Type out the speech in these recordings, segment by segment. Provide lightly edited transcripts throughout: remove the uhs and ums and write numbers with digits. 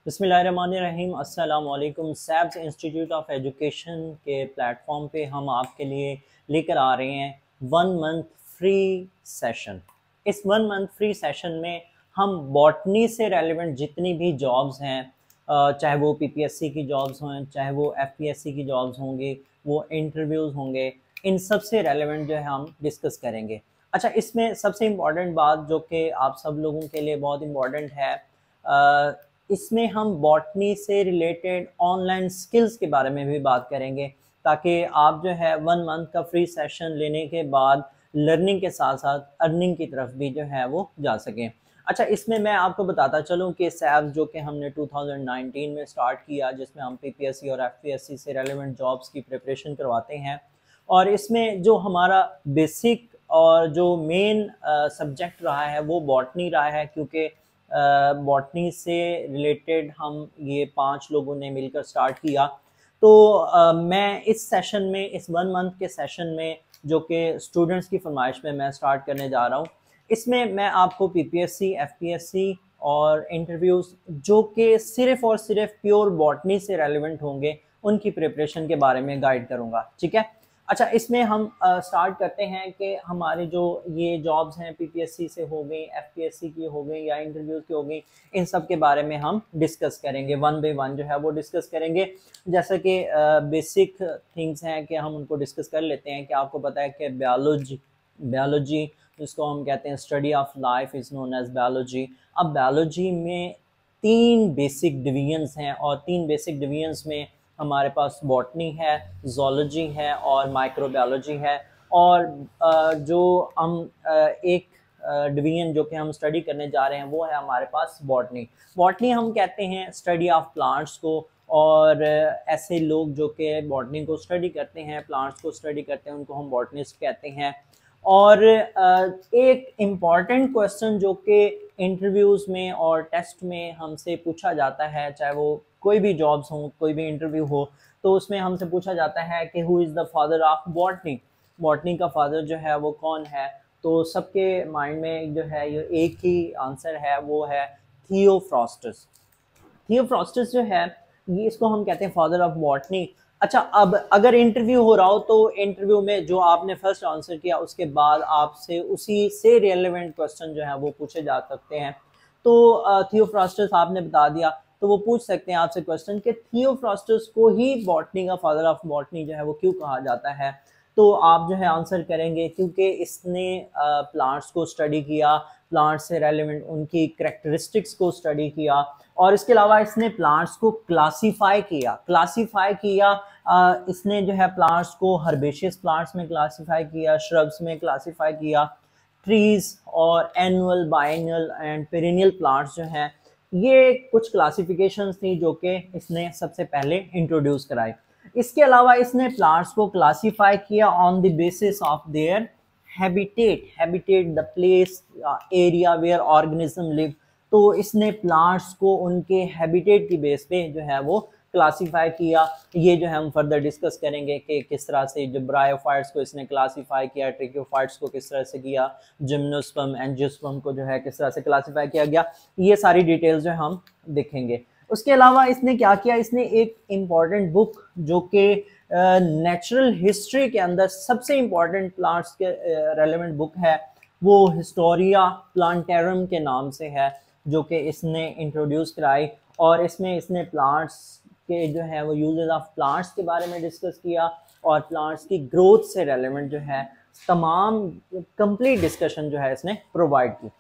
बिस्मिल्लाहिर्रहमानिर्रहीम। अस्सलाम वालेकुम। सैब्स इंस्टीट्यूट ऑफ एजुकेशन के प्लेटफॉर्म पे हम आपके लिए लेकर आ रहे हैं 1 मंथ फ्री सेशन। इस 1 मंथ फ्री सेशन में हम बॉटनी से रेलिवेंट जितनी भी जॉब्स हैं, चाहे वो पीपीएससी की जॉब्स हों, चाहे वो एफपीएससी की जॉब्स होंगी, वो इंटरव्यूज़ होंगे, इन सब से रेलिवेंट जो है हम डिस्कस करेंगे। अच्छा, इसमें सबसे इम्पॉर्टेंट बात जो कि आप सब लोगों के लिए बहुत इम्पॉर्टेंट है, इसमें हम बॉटनी से रिलेटेड ऑनलाइन स्किल्स के बारे में भी बात करेंगे, ताकि आप जो है 1 मंथ का फ्री सेशन लेने के बाद लर्निंग के साथ साथ अर्निंग की तरफ भी जो है वो जा सकें। अच्छा, इसमें मैं आपको बताता चलूँ कि सैब्स जो कि हमने 2019 में स्टार्ट किया, जिसमें हम पीपीएससी और एफपीएससी से रेलेवेंट जॉब्स की प्रिपरेशन करवाते हैं, और इसमें जो हमारा बेसिक और जो मेन सब्जेक्ट रहा है वो बॉटनी रहा है, क्योंकि बॉटनी से रिलेटेड हम ये 5 लोगों ने मिलकर स्टार्ट किया। तो मैं इस सेशन में, इस 1 मंथ के सेशन में, जो कि स्टूडेंट्स की फरमाइश में मैं स्टार्ट करने जा रहा हूँ, इसमें मैं आपको पीपीएससी, एफपीएससी और इंटरव्यूज़ जो कि सिर्फ़ और सिर्फ प्योर बॉटनी से रेलिवेंट होंगे, उनकी प्रिपरेशन के बारे में गाइड करूँगा। ठीक है। अच्छा, इसमें हम स्टार्ट करते हैं कि हमारे जो ये जॉब्स हैं, पीपीएससी से हो गई, एफपीएससी की हो गई या इंटरव्यू की हो गई, इन सब के बारे में हम डिस्कस करेंगे, वन बाय वन जो है वो डिस्कस करेंगे। जैसे कि बेसिक थिंग्स हैं कि हम उनको डिस्कस कर लेते हैं कि आपको पता है कि बायोलॉजी जिसको हम कहते हैं study of life is known as biology. अब बायोलॉजी में 3 बेसिक डिवीजन्स हैं, और 3 बेसिक डिवीजन्स में हमारे पास बॉटनी है, ज़ूलॉजी है और माइक्रोबायोलॉजी है। और जो हम एक डिवीजन जो कि हम स्टडी करने जा रहे हैं वो है हमारे पास बॉटनी। बॉटनी हम कहते हैं स्टडी ऑफ प्लांट्स को, और ऐसे लोग जो कि बॉटनी को स्टडी करते हैं, प्लांट्स को स्टडी करते हैं, उनको हम बॉटनिस्ट कहते हैं। और एक इम्पॉर्टेंट क्वेश्चन जो कि इंटरव्यूज़ में और टेस्ट में हमसे पूछा जाता है, चाहे वो कोई भी जॉब्स हो, कोई भी इंटरव्यू हो, तो उसमें हमसे पूछा जाता है कि who is the father of botany. Botany का फादर जो है वो कौन है? तो सबके माइंड में जो है ये एक ही आंसर है, वो है थियोफ्रास्टस। थियोफ्रास्टस जो है, ये इसको हम कहते हैं फादर ऑफ बॉटनी। अच्छा, अब अगर इंटरव्यू हो रहा हो तो इंटरव्यू में जो आपने फर्स्ट आंसर किया, उसके बाद आपसे उसी से रिलेवेंट क्वेश्चन जो है वो पूछे जा सकते हैं। तो थियोफ्रास्टस आपने बता दिया, तो वो पूछ सकते हैं आपसे क्वेश्चन कि थियोफ्रास्टस को ही बॉटनी का फादर ऑफ बॉटनी जो है वो क्यों कहा जाता है। तो आप जो है आंसर करेंगे क्योंकि इसने प्लांट्स को स्टडी किया, प्लांट्स से रेलेवेंट उनकी करेक्टरिस्टिक्स को स्टडी किया, और इसके अलावा इसने प्लांट्स को क्लासीफाई किया। इसने जो है प्लांट्स को हर्बेशियस प्लांट्स में क्लासीफाई किया, श्रब्स में क्लासीफाई किया, ट्रीज और एनुअल, बाइनल एंड पेरिनियल प्लांट्स जो हैं, ये कुछ क्लासिफिकेशंस थी जो कि इसने सबसे पहले इंट्रोड्यूस कराई। इसके अलावा इसने प्लांट्स को क्लासीफाई किया on the basis of their habitat the place area where organism live. तो इसने प्लांट्स को उनके हैबिटेट की बेस पे जो है वो क्लासीफाई किया। ये जो है हम फर्दर डिस्कस करेंगे कि किस तरह से जो ब्रायोफाइट्स को इसने क्लासीफाई किया, ट्रिकोफाइट्स को किस तरह से किया, जिम्नोस्पर्म, एंजियोस्पर्म को जो है किस तरह से क्लासीफाई किया गया। ये सारी डिटेल्स जो हम देखेंगे। उसके अलावा इसने क्या किया, इसने एक इम्पॉर्टेंट बुक जो कि नेचुरल हिस्ट्री के अंदर सबसे इम्पॉर्टेंट प्लांट्स के रेलेवेंट बुक है, वो हिस्टोरिया प्लांटेरम के नाम से है, जो कि इसने इंट्रोड्यूस कराई। और इसमें इसने प्लांट्स के जो है वो यूजेस ऑफ प्लांट्स के बारे में डिस्कस किया, और प्लांट्स की ग्रोथ से रेलेवेंट जो है तमाम कंप्लीट डिस्कशन जो है इसने प्रोवाइड की।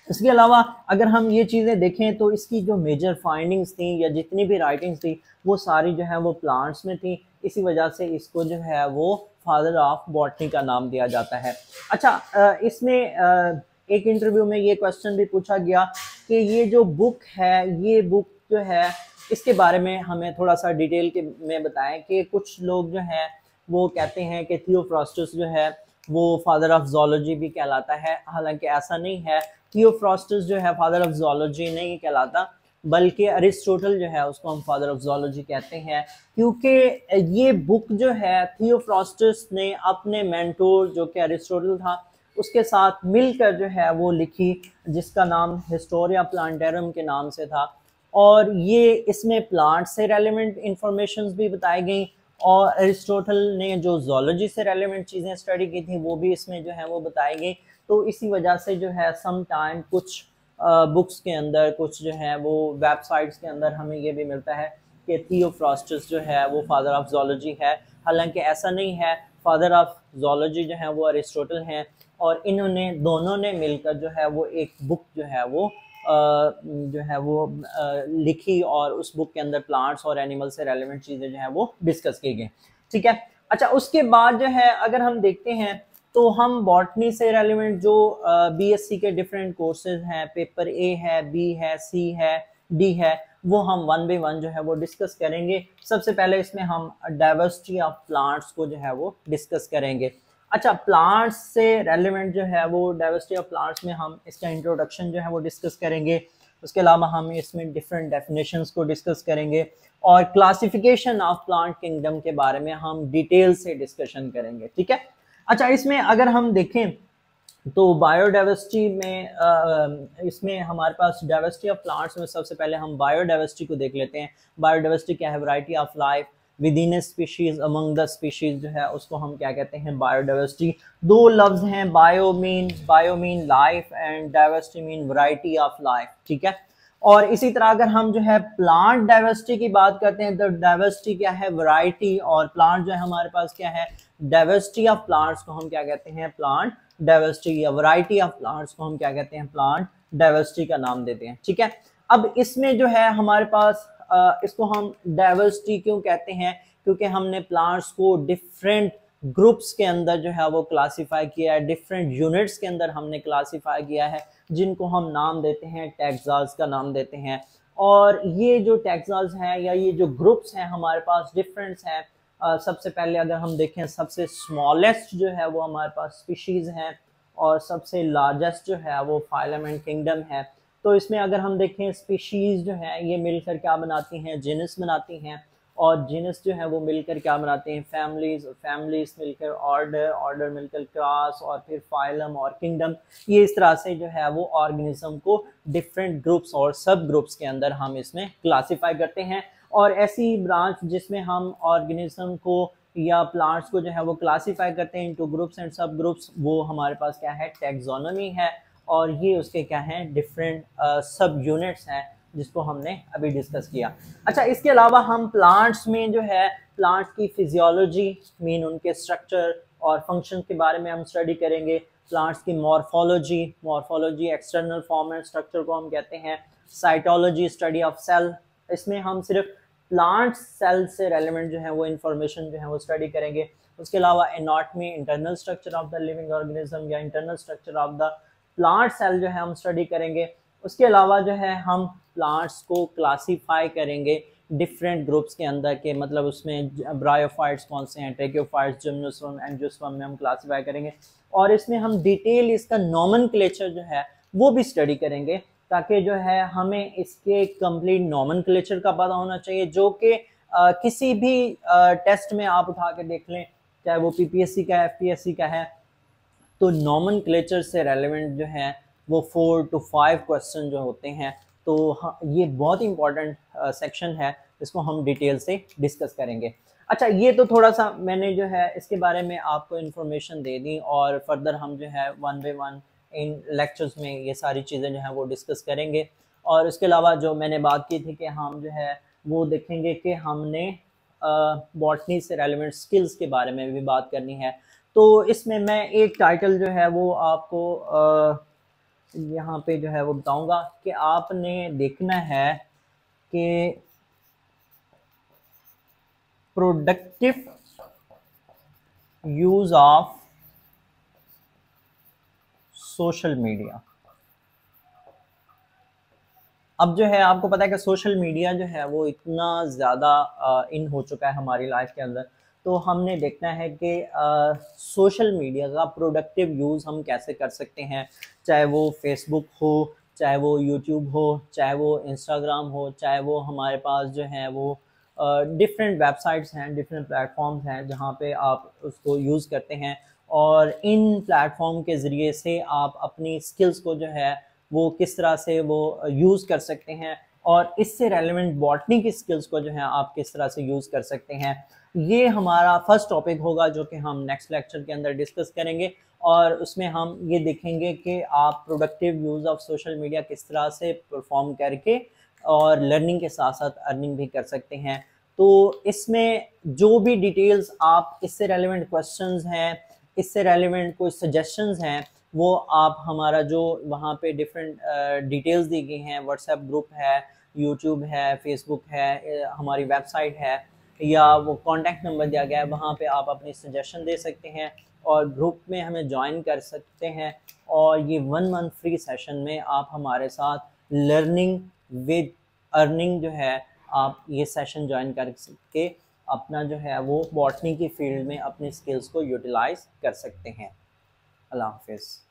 इसके अलावा अगर हम ये चीज़ें देखें तो इसकी जो मेजर फाइंडिंग्स थी या जितनी भी राइटिंग्स थी वो सारी जो है वो प्लांट्स में थी। इसी वजह से इसको जो है वो फादर ऑफ बॉटनी का नाम दिया जाता है। अच्छा, इसमें एक इंटरव्यू में ये क्वेश्चन भी पूछा गया कि ये जो बुक है, ये बुक जो है इसके बारे में हमें थोड़ा सा डिटेल के में बताएं कि कुछ लोग जो हैं वो कहते हैं कि थियोफ्रास्टस जो है वो फादर ऑफ ज़ूलॉजी भी कहलाता है। हालांकि ऐसा नहीं है, थियोफ्रास्टस जो है फादर ऑफ ज़ूलॉजी नहीं कहलाता, बल्कि अरिस्टोटल जो है उसको हम फादर ऑफ ज़ूलॉजी कहते हैं, क्योंकि ये बुक जो है थियोफ्रास्टस ने अपने मेंटोर जो कि अरिस्टोटल था उसके साथ मिलकर जो है वो लिखी, जिसका नाम हिस्टोरिया प्लांटेरम के नाम से था। और ये इसमें प्लांट से रेलिवेंट इंफॉर्मेशन भी बताई गई, और अरिस्टोटल ने जो जोलॉजी से रेलिवेंट चीज़ें स्टडी की थी वो भी इसमें जो है वो बताई गई। तो इसी वजह से जो है सम टाइम कुछ बुक्स के अंदर, कुछ जो है वो वेबसाइट्स के अंदर हमें ये भी मिलता है कि थियोफ्रास्टस जो है वो फादर ऑफ जोलॉजी है, हालांकि ऐसा नहीं है। फादर ऑफ जोलॉजी जो है वो अरिस्टोटल हैं, और इन्होंने दोनों ने मिलकर जो है वो एक बुक जो है वो लिखी, और उस बुक के अंदर प्लांट्स और एनिमल से रेलेवेंट चीज़ें जो है वो डिस्कस की गई। ठीक है, अच्छा उसके बाद जो है अगर हम देखते हैं तो हम बॉटनी से रेलेवेंट जो बीएससी के डिफरेंट कोर्सेज हैं, पेपर ए है, बी है, सी है, डी है, वो हम वन बाई वन जो है वो डिस्कस करेंगे। सबसे पहले इसमें हम डाइवर्सिटी ऑफ प्लांट्स को जो है वो डिस्कस करेंगे। अच्छा, प्लांट्स से रेलेवेंट जो है वो डाइवर्सिटी ऑफ प्लांट्स में हम इसका इंट्रोडक्शन जो है वो डिस्कस करेंगे। उसके अलावा हम इसमें डिफरेंट डेफिनेशंस को डिस्कस करेंगे, और क्लासिफिकेशन ऑफ प्लांट किंगडम के बारे में हम डिटेल से डिस्कशन करेंगे। ठीक है, अच्छा इसमें अगर हम देखें तो बायोडाइवर्सिटी में इसमें हमारे पास डाइवर्सिटी ऑफ प्लांट्स में सबसे पहले हम बायोडाइवर्सिटी को देख लेते हैं। बायोडाइवर्सिटी क्या है? Variety of life with in A species among the species जो है उसको हम क्या कहते हैं? बायोडाइवर्सिटी। दो लफ्ज हैं, bio mean life and diversity mean variety of life. ठीक है, और इसी तरह अगर हम जो है प्लांट डाइवर्सिटी की बात करते हैं तो डाइवर्सिटी क्या है? वैरायटी, और प्लांट जो है हमारे पास क्या है? डाइवर्सिटी ऑफ प्लांट्स को हम क्या कहते हैं? प्लांट डाइवर्सिटी, या वैरायटी ऑफ प्लांट्स को हम क्या कहते हैं? प्लांट डाइवर्सिटी का नाम देते हैं। ठीक है, अब इसमें जो है हमारे पास इसको हम डाइवर्सिटी क्यों कहते हैं? क्योंकि हमने प्लांट्स को डिफरेंट ग्रुप्स के अंदर जो है वो क्लासीफाई किया है, डिफरेंट यूनिट्स के अंदर हमने क्लासीफाई किया है, जिनको हम नाम देते हैं, टैक्सास का नाम देते हैं। और ये जो टैक्सास हैं या ये जो ग्रुप्स हैं हमारे पास डिफरेंट्स हैं। सबसे पहले अगर हम देखें, सबसे स्मॉलेस्ट जो है वो हमारे पास स्पीशीज़ हैं, और सबसे लार्जेस्ट जो है वो फाइलम एंड किंगडम है। तो इसमें अगर हम देखें, स्पीशीज़ जो है ये मिलकर क्या बनाती हैं? जिनस बनाती हैं, और जिनस जो है वो मिलकर क्या बनाते हैं? फैमिलीज, और फैमिलीज मिलकर ऑर्डर, ऑर्डर मिलकर क्लास, और फिर फाइलम और किंगडम। ये इस तरह से जो है वो ऑर्गेनिज्म को डिफरेंट ग्रुप्स और सब ग्रुप्स के अंदर हम इसमें क्लासीफाई करते हैं। और ऐसी ब्रांच जिसमें हम ऑर्गेनिज्म को या प्लांट्स को जो है वो क्लासीफाई करते हैं इनटू ग्रुप्स एंड सब ग्रुप्स, वो हमारे पास क्या है? टैक्सोनॉमी है। और ये उसके क्या हैं? डिफरेंट सब यूनिट्स हैं जिसको हमने अभी डिस्कस किया। अच्छा, इसके अलावा हम प्लांट्स में जो है प्लांट्स की फिजियोलॉजी मीन उनके स्ट्रक्चर और फंक्शन के बारे में हम स्टडी करेंगे। प्लांट्स की morphology external form and structure को हम कहते हैं। साइटोलॉजी, स्टडी ऑफ सेल, इसमें हम सिर्फ प्लांट सेल से रेलेवेंट जो है वो इंफॉर्मेशन जो है वो स्टडी करेंगे। उसके अलावा anatomy, internal structure of the living organism या internal structure of the plant cell जो है हम स्टडी करेंगे। उसके अलावा जो है हम प्लांट्स को क्लासीफाई करेंगे डिफरेंट ग्रुप्स के अंदर के, मतलब उसमें ब्रायोफाइट्स कौन से हैं, ट्रैकियोफाइट्स, जिम्नोस्पर्म, एंजियोस्पर्म में हम क्लासीफाई करेंगे। और इसमें हम डिटेल इसका नॉमेनक्लेचर जो है वो भी स्टडी करेंगे, ताकि जो है हमें इसके कंप्लीट नॉमेनक्लेचर का पता होना चाहिए, जो कि किसी भी टेस्ट में आप उठा के देख लें, चाहे वो पीपीएससी का है, एफपीएससी का है, तो नॉमेनक्लेचर से रेलेवेंट जो है वो 4 to 5 क्वेश्चन जो होते हैं। तो ये बहुत इंपॉर्टेंट सेक्शन है, इसको हम डिटेल से डिस्कस करेंगे। अच्छा, ये तो थोड़ा सा मैंने जो है इसके बारे में आपको इन्फॉर्मेशन दे दी, और फर्दर हम जो है one by one in lectures में ये सारी चीज़ें जो हैं वो डिस्कस करेंगे। और इसके अलावा जो मैंने बात की थी कि हम जो है वो देखेंगे कि हमने बॉटनी से रेलेवेंट स्किल्स के बारे में भी बात करनी है। तो इसमें मैं एक टाइटल जो है वो आपको यहाँ पे जो है वो बताऊंगा कि आपने देखना है कि productive use of social media. अब जो है आपको पता है कि सोशल मीडिया जो है वो इतना ज़्यादा इन हो चुका है हमारी लाइफ के अंदर, तो हमने देखना है कि सोशल मीडिया का प्रोडक्टिव यूज़ हम कैसे कर सकते हैं। चाहे वो फेसबुक हो, चाहे वो यूट्यूब हो, चाहे वो इंस्टाग्राम हो, चाहे वो हमारे पास जो है वो डिफरेंट वेबसाइट्स हैं, डिफरेंट प्लेटफॉर्म्स हैं जहाँ पे आप उसको यूज़ करते हैं। और इन प्लेटफॉर्म के ज़रिए से आप अपनी स्किल्स को जो है वो किस तरह से वो यूज़ कर सकते हैं, और इससे रेलेवेंट बॉटनी की स्किल्स को जो है आप किस तरह से यूज़ कर सकते हैं। ये हमारा फर्स्ट टॉपिक होगा जो कि हम नेक्स्ट लेक्चर के अंदर डिस्कस करेंगे, और उसमें हम ये देखेंगे कि आप productive use of social media किस तरह से परफॉर्म करके और लर्निंग के साथ साथ अर्निंग भी कर सकते हैं। तो इसमें जो भी डिटेल्स आप, इससे रेलेवेंट क्वेश्चंस हैं, इससे रेलेवेंट कोई सजेशंस हैं, वो आप हमारा जो वहाँ पे डिफरेंट डिटेल्स दी गई हैं, व्हाट्सएप ग्रुप है, यूट्यूब है, फेसबुक है, हमारी वेबसाइट है, या वो कॉन्टैक्ट नंबर दिया गया है, वहाँ पे आप अपनी सजेशन दे सकते हैं और ग्रुप में हमें ज्वाइन कर सकते हैं। और ये 1 मंथ फ्री सेशन में आप हमारे साथ लर्निंग विद अर्निंग जो है, आप ये सेशन ज्वाइन कर के अपना जो है वो बॉटनी की फील्ड में अपनी स्किल्स को यूटिलाइज कर सकते हैं। अल्लाह हाफिज़।